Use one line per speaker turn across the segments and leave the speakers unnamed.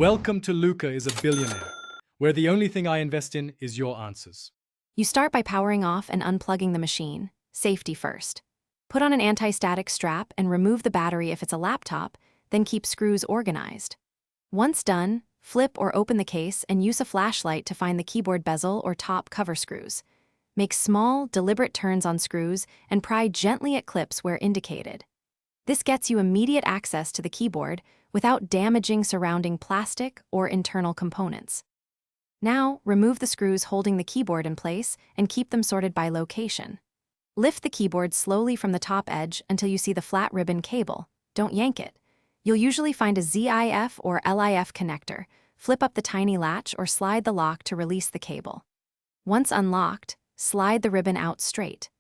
Welcome to Luca is a Billionaire, where the only thing I invest in is your answers.
You start by powering off and unplugging the machine. Safety first. Put on an anti-static strap and remove the battery if it's a laptop, then keep screws organized. Once done, flip or open the case and use a flashlight to find the keyboard bezel or top cover screws. Make small, deliberate turns on screws and pry gently at clips where indicated. This gets you immediate access to the keyboard without damaging surrounding plastic or internal components. Now, remove the screws holding the keyboard in place and keep them sorted by location. Lift the keyboard slowly from the top edge until you see the flat ribbon cable. Don't yank it. You'll usually find a ZIF or LIF connector. Flip up the tiny latch or slide the lock to release the cable. Once unlocked, slide the ribbon out straight.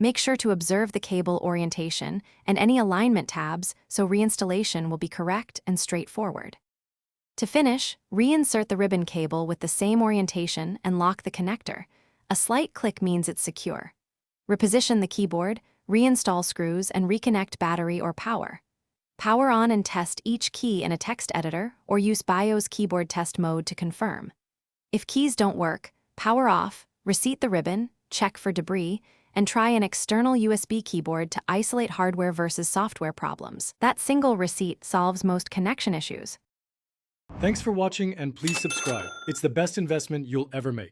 Make sure to observe the cable orientation and any alignment tabs so reinstallation will be correct and straightforward. To finish, reinsert the ribbon cable with the same orientation and lock the connector. A slight click means it's secure. Reposition the keyboard, reinstall screws, and reconnect battery or power. Power on and test each key in a text editor or use BIOS keyboard test mode to confirm. If keys don't work, power off, reseat the ribbon, check for debris, and try an external USB keyboard to isolate hardware versus software problems. That single reseat solves most connection issues.
Thanks for watching and please subscribe. It's the best investment you'll ever make.